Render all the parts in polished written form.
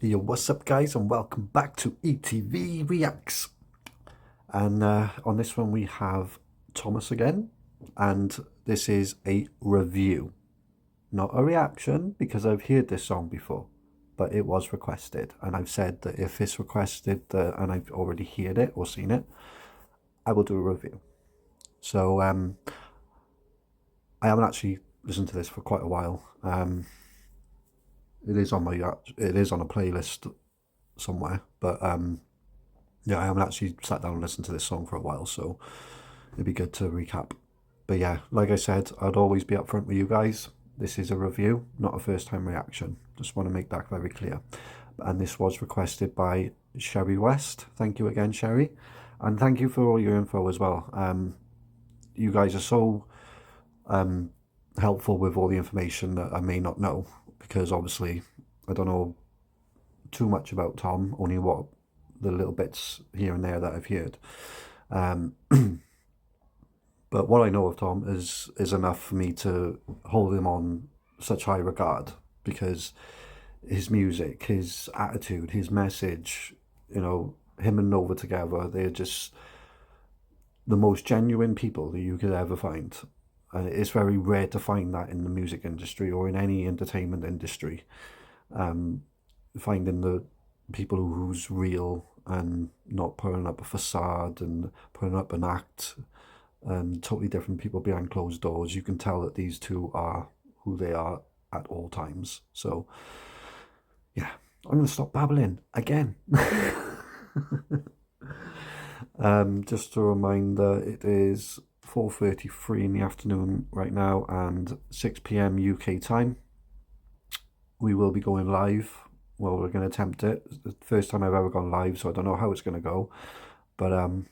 Yo, what's up, guys, and welcome back to ETV Reacts. And on this one, we have Thomas again, and this is a review, not a reaction, because I've heard this song before, but it was requested, and I've said that if it's requested and I've already heard it or seen it, I will do a review. So I haven't actually listened to this for quite a while. It is on a playlist somewhere, but yeah, I haven't actually sat down and listened to this song for a while, so it'd be good to recap. But yeah, like I said, I'd always be upfront with you guys. This is a review, not a first time reaction. Just want to make that very clear. And this was requested by Sherry West. Thank you again, Sherry. And thank you for all your info as well. You guys are so helpful with all the information that I may not know, because obviously I don't know too much about Tom, only what the little bits here and there that I've heard. But what I know of Tom is enough for me to hold him on such high regard, because his music, his attitude, his message, you know, him and Nova together, they're just the most genuine people that you could ever find. And it's very rare to find that in the music industry or in any entertainment industry. Finding the people who's real and not putting up a facade and putting up an act, and totally different people behind closed doors. You can tell that these two are who they are at all times. So yeah, I'm going to stop babbling again. Just a reminder, it is 4:33 in the afternoon right now and 6 p.m. UK time. We will be going live. Well, we're going to attempt it. It's the first time I've ever gone live, so I don't know how it's going to go, but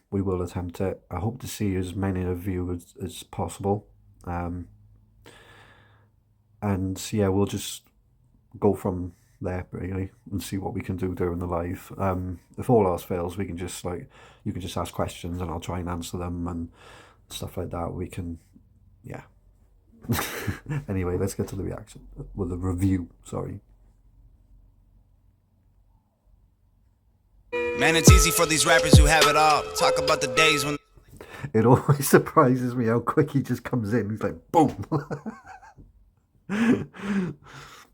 we will attempt it. I hope to see as many of you as possible. And yeah, we'll just go from there really and see what we can do during the live. If all else fails, we can just you can just ask questions and I'll try and answer them and stuff like that. We can, yeah. Anyway, let's get to the reaction. Well, the review, sorry. Man, it's easy for these rappers who have it all. Talk about the days when... It always surprises me how quick he just comes in. He's like, boom.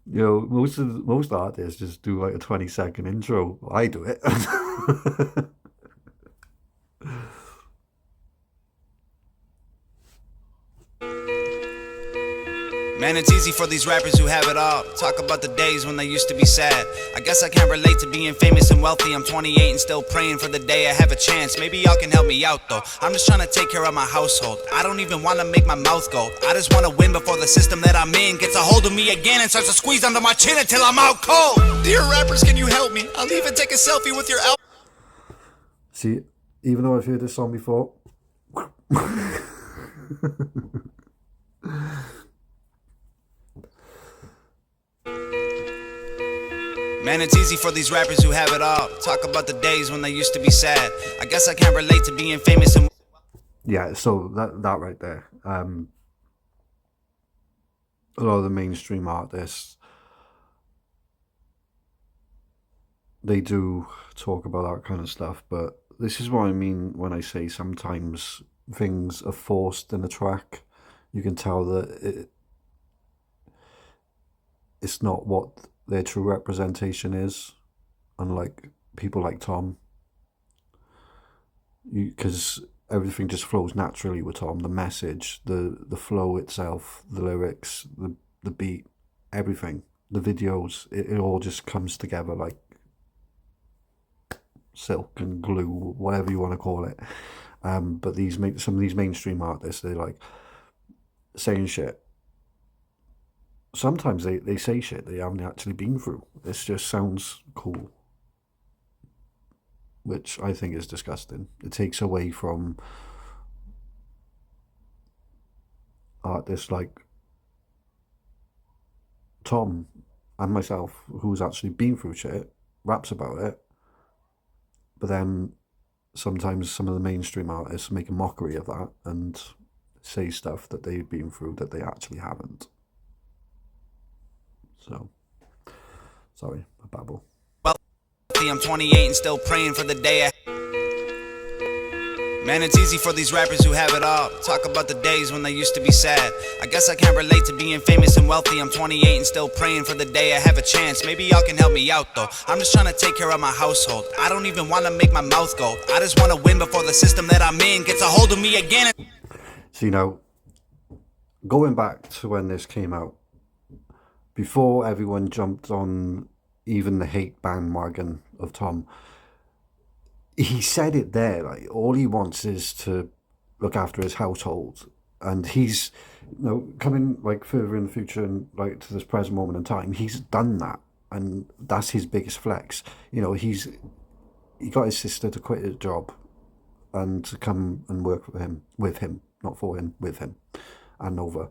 You know, most artists just do like a 20-second intro. I do it. Man, it's easy for these rappers who have it all. Talk about the days when they used to be sad. I guess I can't relate to being famous and wealthy. I'm 28 and still praying for the day I have a chance. Maybe y'all can help me out though. I'm just trying to take care of my household. I don't even want to make my mouth go. I just want to win before the system that I'm in gets a hold of me again and starts to squeeze under my chin until I'm out cold. Dear rappers, can you help me? I'll even take a selfie with your album. See, even though I've heard this song before. Man, it's easy for these rappers who have it all. Talk about the days when they used to be sad. I guess I can't relate to being famous and... Yeah, so that right there. A lot of the mainstream artists, they do talk about that kind of stuff, but this is what I mean when I say sometimes things are forced in a track. You can tell that it's not what their true representation is, unlike people like Tom, because everything just flows naturally with Tom. The message, the flow itself, the lyrics, the beat, everything, the videos, it all just comes together like silk and glue, whatever you want to call it. But some of these mainstream artists, they're like saying shit. Sometimes they say shit they haven't actually been through. This just sounds cool, which I think is disgusting. It takes away from artists like Tom and myself, who's actually been through shit, raps about it, but then sometimes some of the mainstream artists make a mockery of that and say stuff that they've been through that they actually haven't. So, sorry, I babble. wealthy. I'm 28 and still praying for the day I... Man, it's easy for these rappers who have it all. Talk about the days when they used to be sad. I guess I can't relate to being famous and wealthy. I'm 28 and still praying for the day I have a chance. Maybe y'all can help me out though. I'm just trying to take care of my household. I don't even want to make my mouth go. I just want to win before the system that I'm in gets a hold of me again. So, you know, going back to when this came out, before everyone jumped on even the hate bandwagon of Tom, he said it there, like, all he wants is to look after his household. And he's, you know, coming, like, further in the future and, like, to this present moment in time, he's done that. And that's his biggest flex. You know, he got his sister to quit his job and to come and work with him, not for him, with him, and Nova.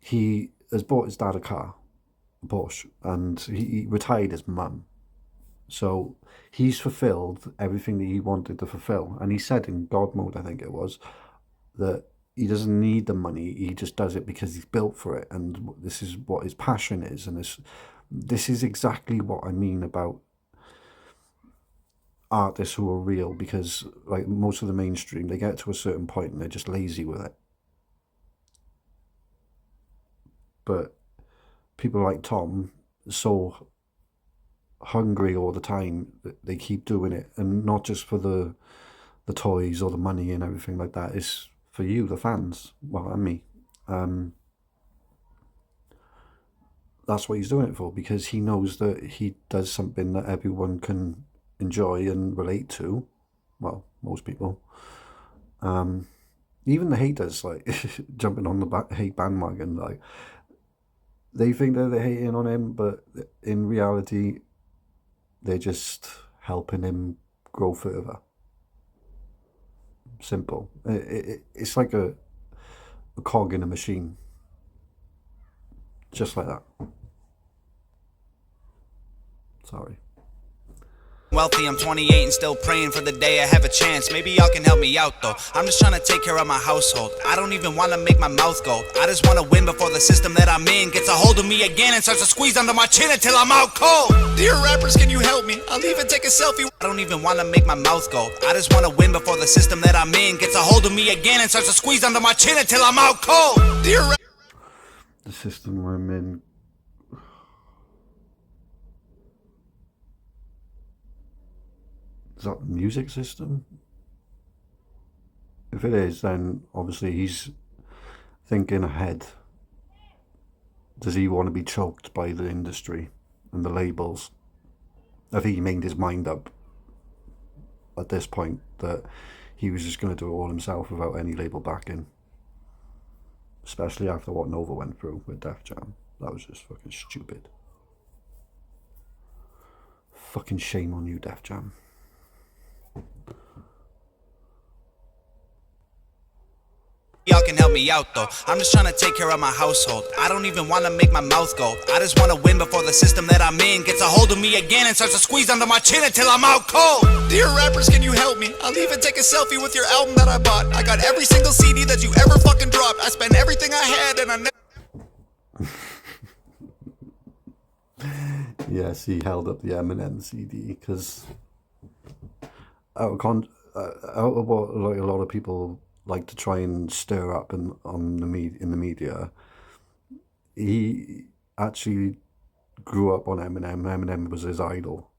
He has bought his dad a car, a Porsche, and he retired his mum. So he's fulfilled everything that he wanted to fulfill. And he said in God mode, I think it was, that he doesn't need the money. He just does it because he's built for it. And this is what his passion is. And this is exactly what I mean about artists who are real. Because like most of the mainstream, they get to a certain point and they're just lazy with it. But people like Tom, so hungry all the time that they keep doing it, and not just for the toys or the money and everything like that. It's for you, the fans, well, and me. That's what he's doing it for, because he knows that he does something that everyone can enjoy and relate to. Well, most people. Even the haters, like jumping on the hate bandwagon, like they think that they're hating on him, but in reality they're just helping him grow further. Simple. It's like a cog in a machine. Just like that. Sorry. Wealthy, I'm 28 and still praying for the day I have a chance. Maybe y'all can help me out though. I'm just trying to take care of my household. I don't even want to make my mouth go. I just want to win before the system that I'm in gets a hold of me again and starts to squeeze under my chin until I'm out cold. Dear rappers, can you help me? I'll even take a selfie. I don't even want to make my mouth go. I just want to win before the system that I'm in gets a hold of me again and starts to squeeze under my chin until I'm out cold. Dear the system I'm in. Is that the music system? If it is, then obviously he's thinking ahead. Does he want to be choked by the industry and the labels? I think he made his mind up at this point that he was just going to do it all himself without any label backing. Especially after what Nova went through with Def Jam. That was just fucking stupid. Fucking shame on you, Def Jam. Y'all can help me out though. I'm just trying to take care of my household. I don't even want to make my mouth go. I just want to win before the system that I'm in gets a hold of me again and starts to squeeze under my chin until I'm out cold. Dear rappers, can you help me? I'll even take a selfie with your album that I bought. I got every single CD that you ever fucking dropped. I spent everything I had and I never... Yes, he held up the Eminem CD because out of what like a lot of people like to try and stir up in the media, he actually grew up on Eminem. Eminem was his idol.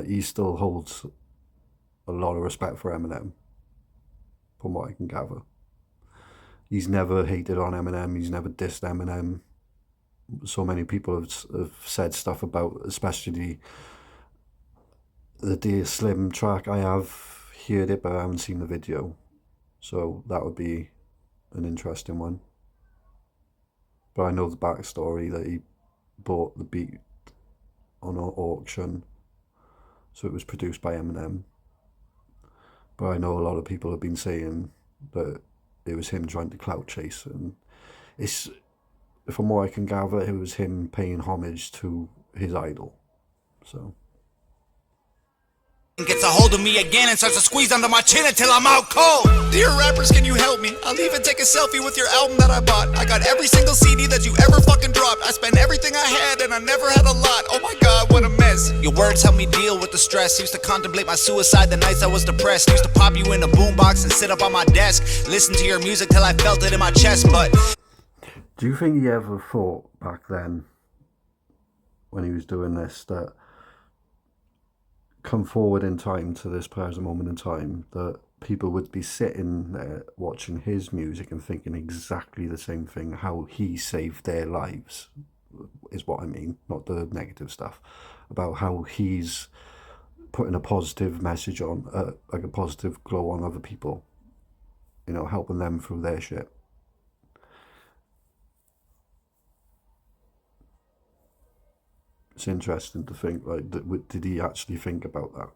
He still holds a lot of respect for Eminem, from what I can gather. He's never hated on Eminem. He's never dissed Eminem. So many people have said stuff about, especially the Dear Slim track. I have heard it, but I haven't seen the video. So that would be an interesting one. But I know the backstory that he bought the beat on an auction. So it was produced by Eminem. But I know a lot of people have been saying that it was him trying to clout chase. And it's, from what I can gather, it was him paying homage to his idol. So... gets a hold of me again and starts to squeeze under my chin until I'm out cold. Dear rappers, can you help me? I'll even take a selfie with your album that I bought. I got every single CD that you ever fucking dropped. I spent everything I had and I never had a lot. Oh my god, what a mess. Your words help me deal with the stress. Used to contemplate my suicide the nights I was depressed. Used to pop you in a boombox and sit up on my desk, listen to your music till I felt it in my chest. But do you think he ever thought back then, when he was doing this, that come forward in time to this present moment in time, that people would be sitting there watching his music and thinking exactly the same thing, how he saved their lives, is what I mean, not the negative stuff, about how he's putting a positive message on, like a positive glow on other people, you know, helping them through their shit. It's interesting to think, like, did he actually think about that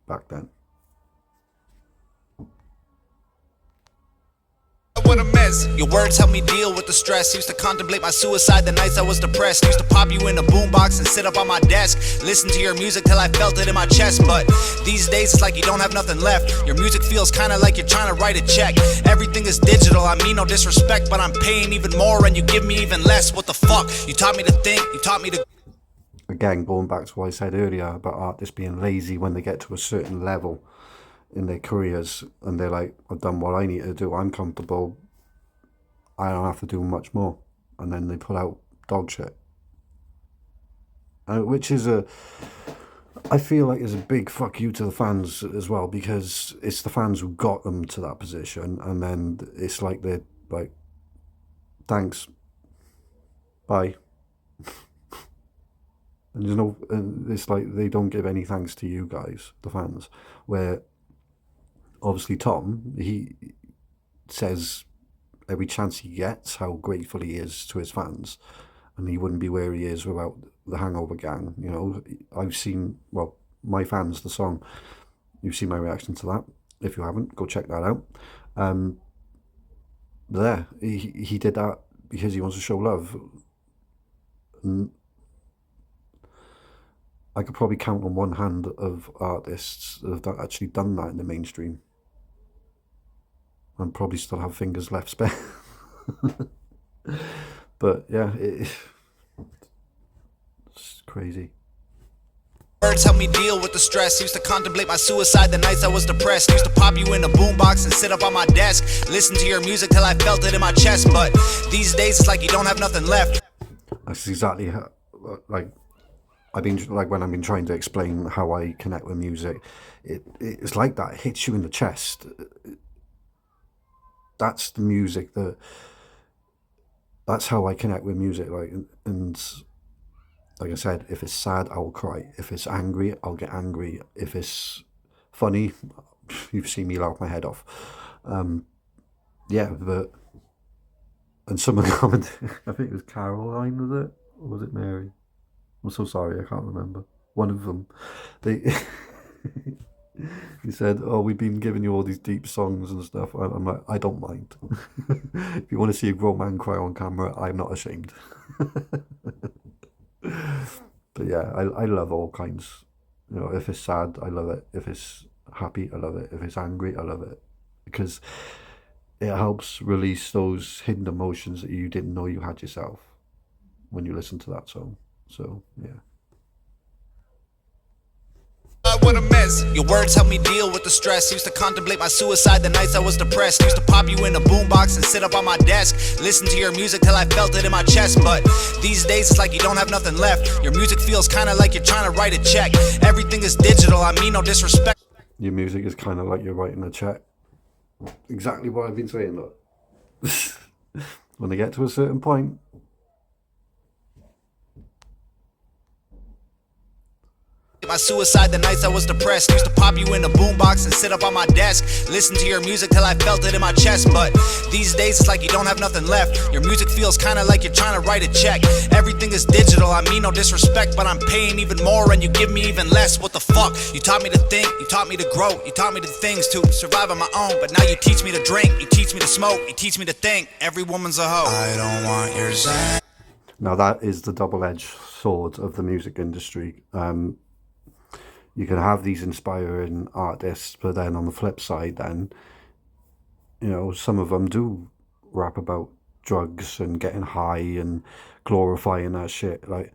back then? what a mess. Your words help me deal with the stress. Used to contemplate my suicide the nights I was depressed. Used to pop you in a boombox and sit up on my desk, listen to your music till I felt it in my chest. But these days it's like you don't have nothing left. Your music feels kinda like you're trying to write a check. Everything is digital, I mean no disrespect, but I'm paying even more and you give me even less. What the fuck? You taught me to think, you taught me to... Again, going back to what I said earlier about artists being lazy when they get to a certain level in their careers and they're like, I've done what I need to do, I'm comfortable, I don't have to do much more, and then they put out dog shit, which is I feel like is a big fuck you to the fans as well, because it's the fans who got them to that position, and then it's like they're like, thanks, bye. And you know, it's like they don't give any thanks to you guys, the fans, where obviously Tom, he says every chance he gets how grateful he is to his fans, and he wouldn't be where he is without the Hangover Gang. You know, I've seen, well, My Fans, the song, you've seen my reaction to that. If you haven't, go check that out. There, he did that because he wants to show love. And I could probably count on one hand of artists that have actually done that in the mainstream, and probably still have fingers left spare. But yeah, it's crazy. Words help me deal with the stress. Used to contemplate my suicide the nights I was depressed. Used to pop you in a boombox and sit up on my desk, listen to your music till I felt it in my chest. But these days it's like you don't have nothing left. That's exactly how, like, I've been, like, when I've been trying to explain how I connect with music, it's like that. It hits you in the chest. That's the music that's how I connect with music. Like, and like I said, if it's sad, I'll cry. If it's angry, I'll get angry. If it's funny, you've seen me laugh my head off. Yeah, but, and someone commented, I think it was Caroline, was it? Or was it Mary? I'm so sorry, I can't remember. One of them, he said, oh, we've been giving you all these deep songs and stuff. I'm like, I don't mind. If you want to see a grown man cry on camera, I'm not ashamed. But yeah, I love all kinds. You know, if it's sad, I love it. If it's happy, I love it. If it's angry, I love it. Because it helps release those hidden emotions that you didn't know you had yourself when you listen to that song. So, yeah. What a mess. Your words help me deal with the stress. Used to contemplate my suicide the nights I was depressed. Used to pop you in a boombox and sit up on my desk, listen to your music till I felt it in my chest. But these days it's like you don't have nothing left. Your music feels kinda like you're trying to write a check. Everything is digital, I mean no disrespect. Your music is kind of like you're writing a check. Exactly what I've been saying, look. When they get to a certain point, my suicide the nights I was depressed. Used to pop you in a boombox and sit up on my desk, listen to your music till I felt it in my chest. But these days it's like you don't have nothing left. Your music feels kinda like you're trying to write a check. Everything is digital, I mean no disrespect, but I'm paying even more and you give me even less. What the fuck? You taught me to think, you taught me to grow, you taught me the things to survive on my own. But now you teach me to drink, you teach me to smoke, you teach me to think. Every woman's a hoe. I don't want your zen. Now that is the double-edged sword of the music industry. You can have these inspiring artists, but then on the flip side, then, you know, some of them do rap about drugs and getting high and glorifying that shit. Like,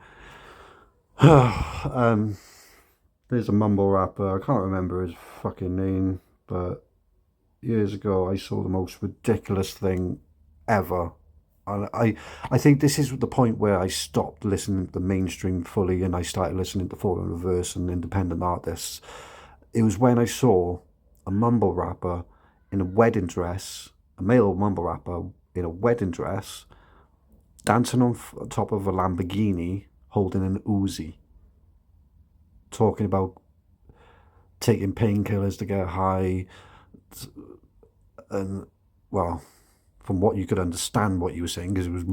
There's a mumble rapper. I can't remember his fucking name, but years ago I saw the most ridiculous thing ever. And I think this is the point where I stopped listening to the mainstream fully and I started listening to Four in Reverse and independent artists. It was when I saw a mumble rapper in a wedding dress, a male mumble rapper in a wedding dress, dancing on top of a Lamborghini holding an Uzi, talking about taking painkillers to get high, and well, from what you could understand what you were saying, because it was,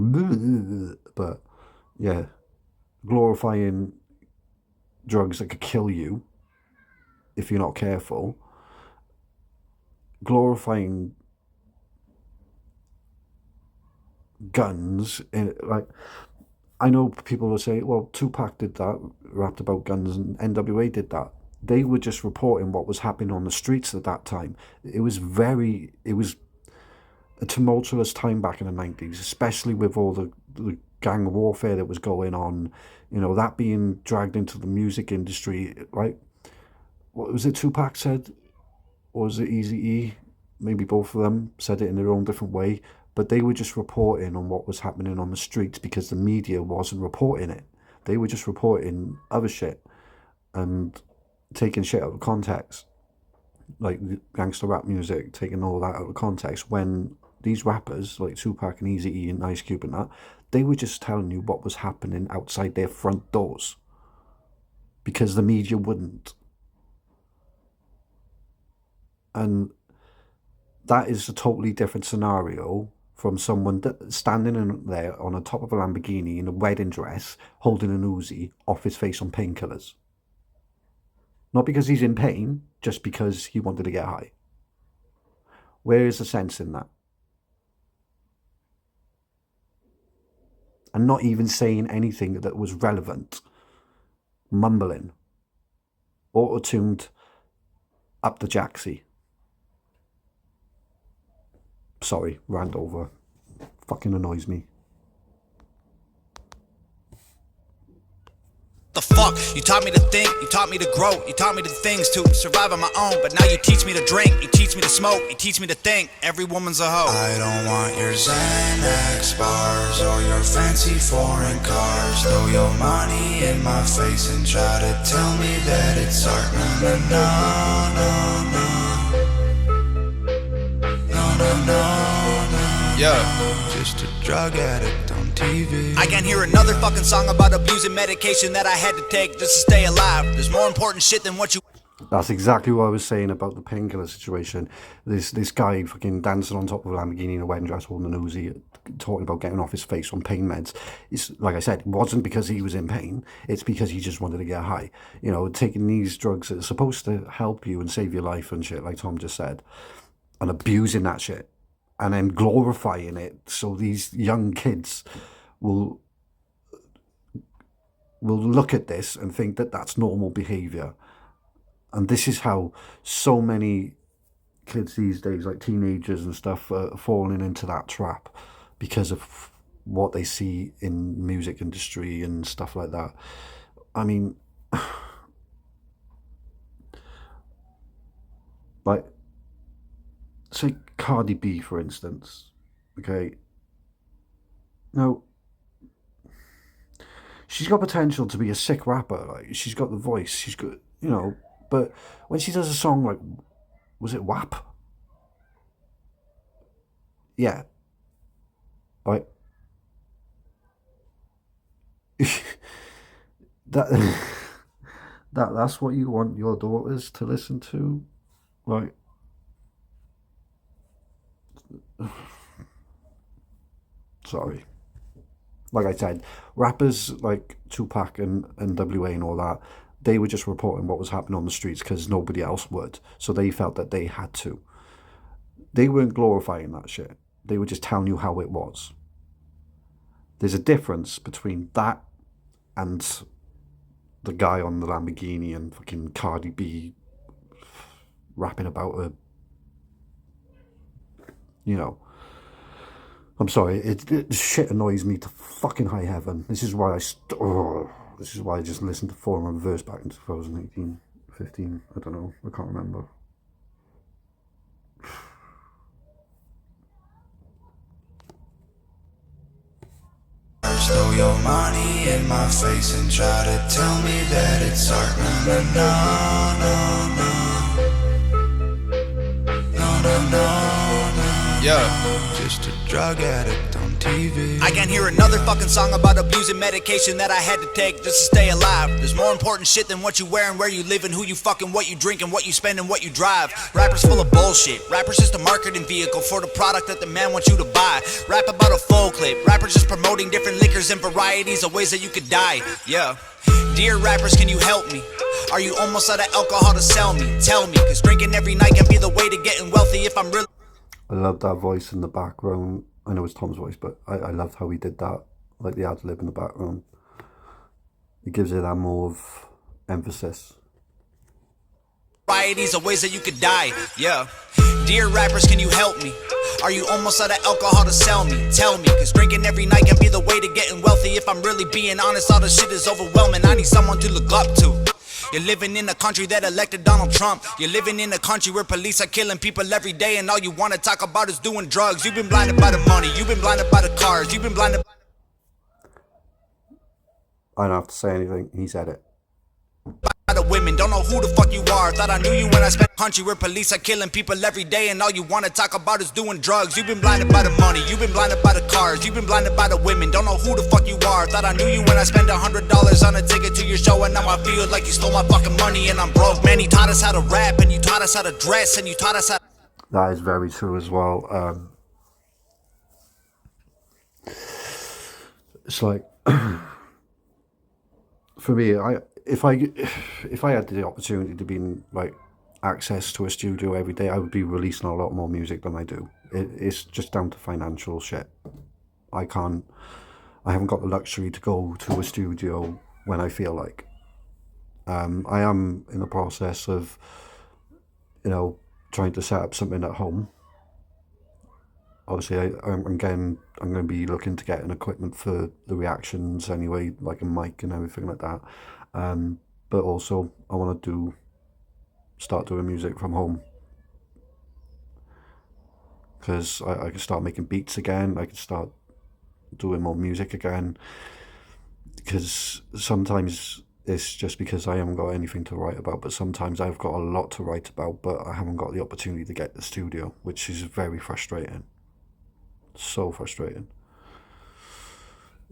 but yeah, glorifying drugs that could kill you if you're not careful, glorifying guns, and like, I know people will say, well, Tupac did that, rapped about guns, and NWA did that. They were just reporting what was happening on the streets at that time. It was a tumultuous time back in the 90s, especially with all the gang warfare that was going on, that being dragged into the music industry. Like, what was it Tupac said? Or was it Eazy-E? Maybe both of them said it in their own different way, but they were just reporting on what was happening on the streets because the media wasn't reporting it. They were just reporting other shit and taking shit out of context, like gangster rap music, taking all that out of context, when these rappers like Tupac and Eazy-E and Ice Cube and that, they were just telling you what was happening outside their front doors because the media wouldn't. And that is a totally different scenario from someone standing in there on the top of a Lamborghini in a wedding dress, holding an Uzi, off his face on painkillers. Not because he's in pain, just because he wanted to get high. Where is the sense in that? And not even saying anything that was relevant. Mumbling. Auto-tuned up the jacksie. Sorry, rant over. Fucking annoys me. The fuck? You taught me to think, you taught me to grow, you taught me the things to survive on my own. But now you teach me to drink, you teach me to smoke, you teach me to think. Every woman's a hoe. I don't want your Xanax bars or your fancy foreign cars. Throw your money in my face and try to tell me that it's art. No, no, no. Yeah. Just a drug addict on TV. I can't hear another fucking song about abusing medication that I had to take just to stay alive. There's more important shit than what you... That's exactly what I was saying about the painkiller situation. This guy fucking dancing on top of a Lamborghini in a wedding dress holding an Uzi, talking about getting off his face on pain meds. It's, like I said, it wasn't because he was in pain. It's because he just wanted to get high. Taking these drugs that are supposed to help you and save your life and shit, like Tom just said, and abusing that shit. And then glorifying it so these young kids will look at this and think that that's normal behaviour. And this is how so many kids these days, like teenagers and stuff, are falling into that trap because of what they see in music industry and stuff like that. I mean, like, say Cardi B, for instance, okay? Now, she's got potential to be a sick rapper. Like, she's got the voice, she's got, but when she does a song like, was it WAP? Yeah. Right. That's what you want your daughters to listen to? Like, sorry. Like I said, rappers like Tupac and NWA and all that, they were just reporting what was happening on the streets because nobody else would. So they felt that they had to. They weren't glorifying that shit. They were just telling you how it was. There's a difference between that and the guy on the Lamborghini and fucking Cardi B rapping about a, I'm sorry, it shit annoys me to fucking high heaven. This is why This is why I just listened to Forum and Reverse back in 2018, 15. I don't know. I can't remember. Throw your money in my face and try to tell me that it's art. No, no, no, no. No, no, no, no. Yeah. Just a drug addict on TV. I can't hear another fucking song about abusing medication that I had to take just to stay alive. There's more important shit than what you wear and where you live and who you fucking, what you drink and what you spend and what you drive. Rappers full of bullshit. Rappers just a marketing vehicle for the product that the man wants you to buy. Rap about a full clip. Rappers just promoting different liquors and varieties of ways that you could die. Yeah. Dear rappers, can you help me? Are you almost out of alcohol to sell me? Tell me, cause drinking every night can be the way to getting wealthy if I'm really... I love that voice in the background. I know it's Tom's voice, but I loved how he did that. Like the ad-lib in the background. It gives it that more of emphasis. Varieties of ways that you could die, yeah. Dear rappers, can you help me? Are you almost out of alcohol to sell me? Tell me, cause drinking every night can be the way to getting wealthy. If I'm really being honest, all the shit is overwhelming. I need someone to look up to. You're living in a country that elected Donald Trump. You're living in a country where police are killing people every day, and all you wanna talk about is doing drugs. You've been blinded by the money, you've been blinded by the cars, you've been blinded. I don't have to say anything, he said it. By the women, don't know who the fuck you are. Thought I knew you when I spent a country where police are killing people every day, and all you wanna talk about is doing drugs. You've been blinded by the money, you've been blinded by the cars, you've been blinded by the women. Don't know who the fuck you are. Thought I knew you when I spent $100 on a ticket to your show, and now I feel like you stole my fucking money and I'm broke. Man, you taught us how to rap, and you taught us how to dress, and you taught us how. That is very true as well. It's like for me, if I had the opportunity to be in, like, access to a studio every day, I would be releasing a lot more music than I do. It's just down to financial shit. I haven't got the luxury to go to a studio when I feel like. I am in the process of, trying to set up something at home. Obviously, I'm going to be looking to get an equipment for the reactions anyway, like a mic and everything like that. But also, I want to start doing music from home, because I can start making beats again. I can start doing more music again, because sometimes it's just because I haven't got anything to write about, but sometimes I've got a lot to write about, but I haven't got the opportunity to get the studio, which is very frustrating. So frustrating.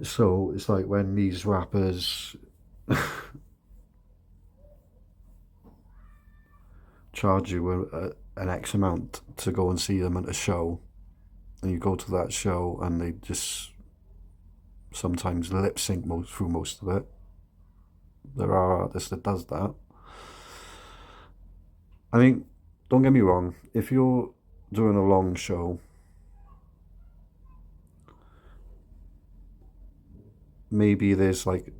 So it's like when these rappers charge you an X amount to go and see them at a show, and you go to that show and they just sometimes lip sync through most of it. There are artists that does that. I mean, don't get me wrong, if you're doing a long show, maybe there's like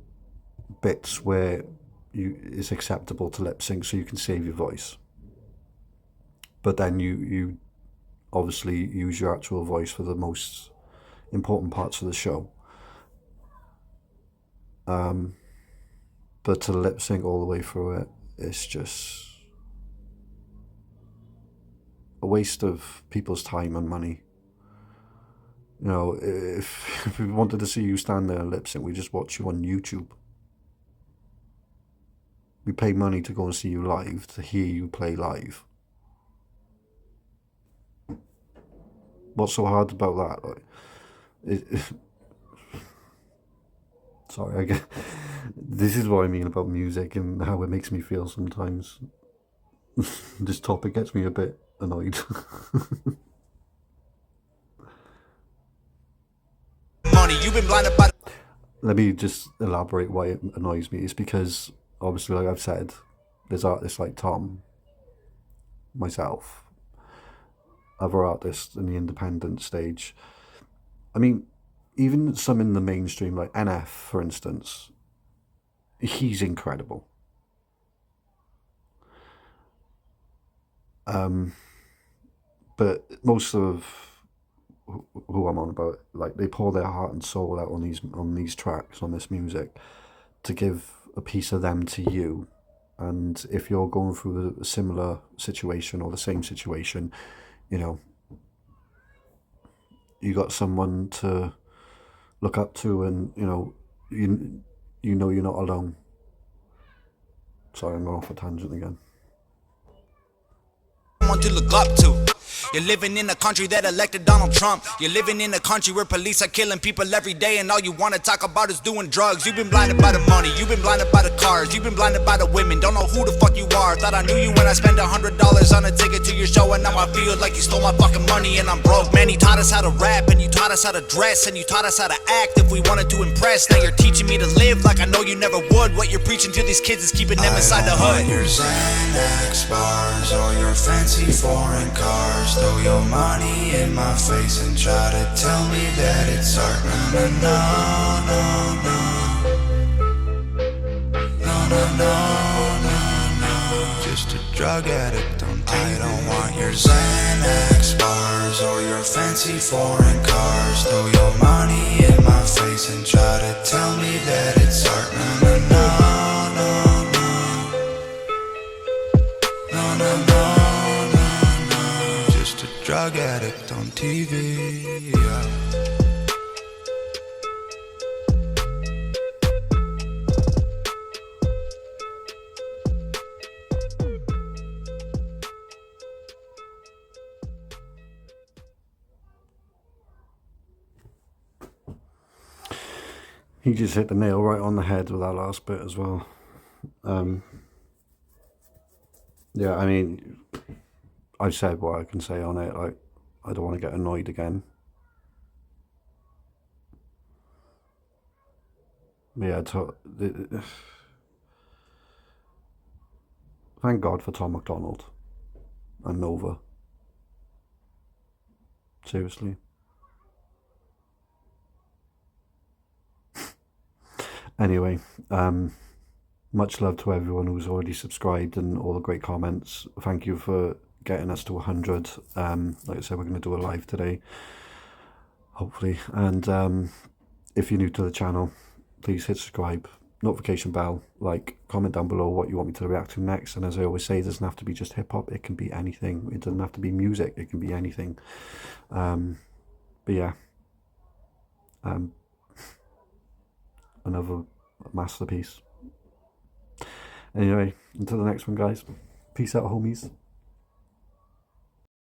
bits where it's acceptable to lip sync so you can save your voice. But then you obviously use your actual voice for the most important parts of the show. But to lip sync all the way through it, it's just a waste of people's time and money. If we wanted to see you stand there and lip sync, we just watch you on YouTube. We pay money to go and see you live, to hear you play live. What's so hard about that? Sorry, this is what I mean about music and how it makes me feel sometimes. This topic gets me a bit annoyed. You've been blinded by. Let me just elaborate why it annoys me. It's because, obviously, like I've said, there's artists like Tom, myself, other artists in the independent stage. I mean, even some in the mainstream, like NF, for instance, he's incredible. But most of who I'm on about, like, they pour their heart and soul out on these tracks, on this music, to give a piece of them to you. And if you're going through a similar situation or the same situation, you know, you got someone to look up to, and you know you're not alone. Sorry, I'm going off a tangent again. Someone to look up to. You're living in a country that elected Donald Trump. You're living in a country where police are killing people every day, and all you want to talk about is doing drugs. You've been blinded by the money, you've been blinded by the cars, you've been blinded by the women. Don't know who the fuck you are. Thought I knew you when I spent $100 on a ticket to your show, and now I feel like you stole my fucking money and I'm broke. Man, you taught us how to rap, and you taught us how to dress, and you taught us how to act if we wanted to impress. Now you're teaching me to live like I know you never would. What you're preaching to these kids is keeping them inside the hood. Your Xanax bars or your fancy foreign cars. Throw your money in my face and try to tell me that it's art. No, no, no, no, no, no, no, no, no. Just a drug addict on TV. I don't want your Xanax bars or your fancy foreign cars. Throw your money in my face and try to tell me that it's art. No, no, no, no, no, no, no. Drug addict on TV, yeah. He just hit the nail right on the head with that last bit as well. Yeah, I mean, I've said what I can say on it. Like, I don't want to get annoyed again. Yeah, thank God for Tom McDonald and Nova. Seriously. Anyway, much love to everyone who's already subscribed and all the great comments. Thank you for getting us to 100. Like I said, we're going to do a live today, hopefully. And if you're new to the channel, please hit subscribe, notification bell, like, comment down below what you want me to react to next. And as I always say, it doesn't have to be just hip-hop, it can be anything. It doesn't have to be music, it can be anything. But yeah, another masterpiece. Anyway, until the next one, guys. Peace out, homies.